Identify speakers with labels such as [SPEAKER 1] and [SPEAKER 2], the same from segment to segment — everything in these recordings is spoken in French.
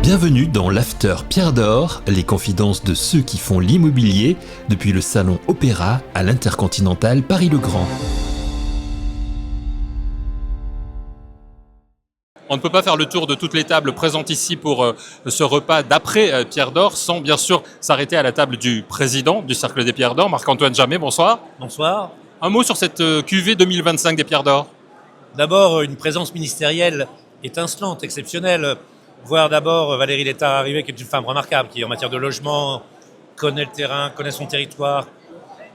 [SPEAKER 1] Bienvenue dans l'After Pierre d'Or, les confidences de ceux qui font l'immobilier, depuis le salon Opéra à l'Intercontinental Paris-le-Grand.
[SPEAKER 2] On ne peut pas faire le tour de toutes les tables présentes ici pour ce repas d'après Pierre d'Or sans bien sûr s'arrêter à la table du président du Cercle des Pierres d'Or, Marc-Antoine Jamet, bonsoir.
[SPEAKER 3] Bonsoir.
[SPEAKER 2] Un mot sur cette cuvée 2025 des Pierres d'Or.
[SPEAKER 3] D'abord, une présence ministérielle étincelante, exceptionnelle. Voir d'abord Valérie Létard arriver, qui est une femme remarquable, qui en matière de logement connaît le terrain, connaît son territoire,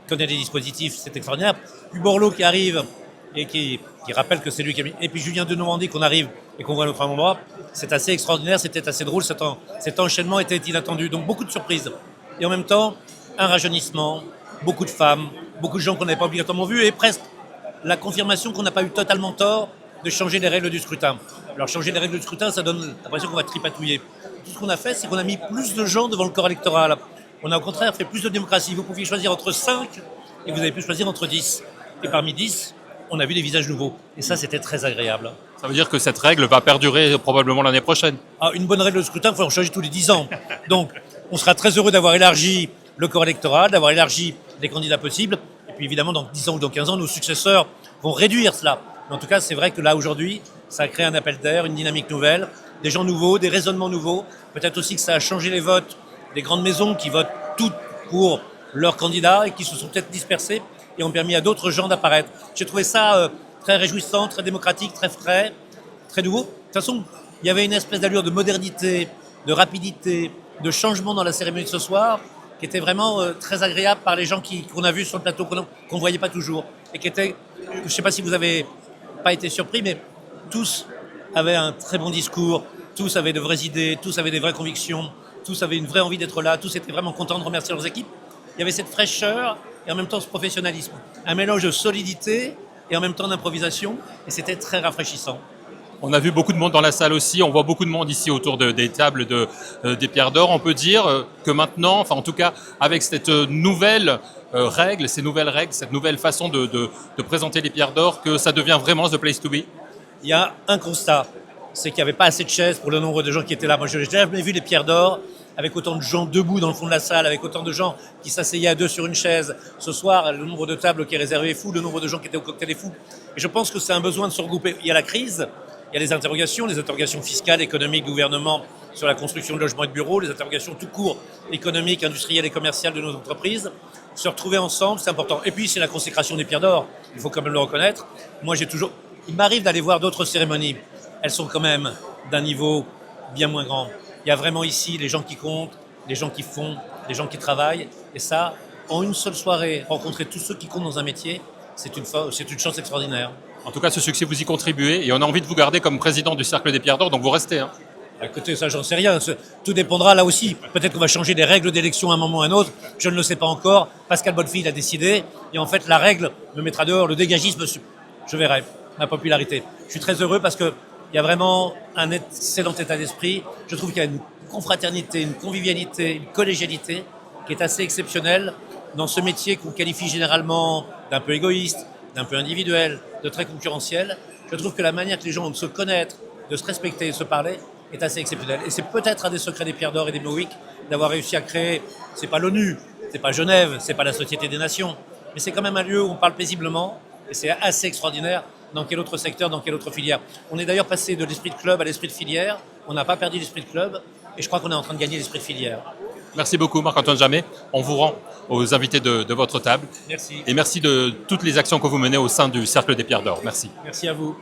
[SPEAKER 3] connaît les dispositifs, c'est extraordinaire. Puis Borloo qui arrive et qui rappelle que c'est lui qui a mis. Et puis Julien Denormandie qu'on arrive et qu'on voit à notre endroit, c'est assez extraordinaire, c'était assez drôle, cet enchaînement était inattendu. Donc beaucoup de surprises. Et en même temps, un rajeunissement, beaucoup de femmes, beaucoup de gens qu'on n'avait pas obligatoirement vus et presque la confirmation qu'on n'a pas eu totalement tort de changer les règles du scrutin. Alors changer les règles du scrutin, ça donne l'impression qu'on va tripatouiller. Tout ce qu'on a fait, c'est qu'on a mis plus de gens devant le corps électoral. On a au contraire fait plus de démocratie. Vous pouviez choisir entre 5 et vous avez pu choisir entre 10. Et parmi 10, on a vu des visages nouveaux. Et ça, c'était très agréable.
[SPEAKER 2] Ça veut dire que cette règle va perdurer probablement l'année prochaine.
[SPEAKER 3] Une bonne règle de scrutin, il faut en changer tous les 10 ans. Donc, on sera très heureux d'avoir élargi le corps électoral, d'avoir élargi les candidats possibles. Et puis évidemment, dans 10 ans ou dans 15 ans, nos successeurs vont réduire cela. Mais en tout cas, c'est vrai que là, aujourd'hui, ça a créé un appel d'air, une dynamique nouvelle, des gens nouveaux, des raisonnements nouveaux. Peut-être aussi que ça a changé les votes des grandes maisons qui votent toutes pour leurs candidats et qui se sont peut-être dispersés et ont permis à d'autres gens d'apparaître. J'ai trouvé ça très réjouissant, très démocratique, très frais, très nouveau. De toute façon, il y avait une espèce d'allure de modernité, de rapidité, de changement dans la cérémonie de ce soir qui était vraiment très agréable par les gens qu'on a vus sur le plateau, qu'on ne voyait pas toujours. Et qui était, je ne sais pas si vous avez pas été surpris, mais tous avaient un très bon discours, tous avaient de vraies idées, tous avaient des vraies convictions, tous avaient une vraie envie d'être là, tous étaient vraiment contents de remercier leurs équipes. Il y avait cette fraîcheur et en même temps ce professionnalisme. Un mélange de solidité et en même temps d'improvisation, et c'était très rafraîchissant.
[SPEAKER 2] On a vu beaucoup de monde dans la salle aussi, on voit beaucoup de monde ici autour des tables des Pierres d'Or. On peut dire que maintenant, enfin en tout cas avec cette nouvelle règle, cette nouvelle façon de présenter les Pierres d'Or, que ça devient vraiment the place to be.
[SPEAKER 3] Il y a un constat, c'est qu'il n'y avait pas assez de chaises pour le nombre de gens qui étaient là. Moi, je n'ai jamais vu les Pierres d'Or avec autant de gens debout dans le fond de la salle, avec autant de gens qui s'asseyaient à deux sur une chaise. Ce soir, le nombre de tables qui est réservé est fou, le nombre de gens qui étaient au cocktail est fou. Et je pense que c'est un besoin de se regrouper. Il y a la crise, il y a les interrogations fiscales, économiques, gouvernement sur la construction de logements et de bureaux, les interrogations tout court, économiques, industrielles et commerciales de nos entreprises. Se retrouver ensemble, c'est important. Et puis, c'est la consécration des Pierres d'Or. Il faut quand même le reconnaître. Moi, il m'arrive d'aller voir d'autres cérémonies. Elles sont quand même d'un niveau bien moins grand. Il y a vraiment ici les gens qui comptent, les gens qui font, les gens qui travaillent. Et ça, en une seule soirée, rencontrer tous ceux qui comptent dans un métier, c'est une chance extraordinaire.
[SPEAKER 2] En tout cas, ce succès, vous y contribuez et on a envie de vous garder comme président du Cercle des Pierres d'Or, donc vous restez.
[SPEAKER 3] Écoutez, ça, j'en sais rien. Tout dépendra là aussi. Peut-être qu'on va changer les règles d'élection à un moment ou à un autre. Je ne le sais pas encore. Pascal Bonnefille a décidé. Et en fait, la règle me mettra dehors. Le dégagisme, je verrai. Ma popularité. Je suis très heureux parce qu'il y a vraiment un excellent état d'esprit. Je trouve qu'il y a une confraternité, une convivialité, une collégialité qui est assez exceptionnelle dans ce métier qu'on qualifie généralement d'un peu égoïste, d'un peu individuel, de très concurrentiel. Je trouve que la manière que les gens ont de se connaître, de se respecter et de se parler est assez exceptionnelle. Et c'est peut-être un des secrets des Pierres d'Or et des Mowick d'avoir réussi à créer, c'est pas l'ONU, c'est pas Genève, c'est pas la Société des Nations, mais c'est quand même un lieu où on parle paisiblement et c'est assez extraordinaire. Dans quel autre secteur, dans quelle autre filière. On est d'ailleurs passé de l'esprit de club à l'esprit de filière. On n'a pas perdu l'esprit de club et je crois qu'on est en train de gagner l'esprit de filière.
[SPEAKER 2] Merci beaucoup Marc-Antoine Jamet. On vous rend aux invités de votre table.
[SPEAKER 3] Merci.
[SPEAKER 2] Et merci de toutes les actions que vous menez au sein du Cercle des Pierres d'Or. Merci.
[SPEAKER 3] Merci à vous.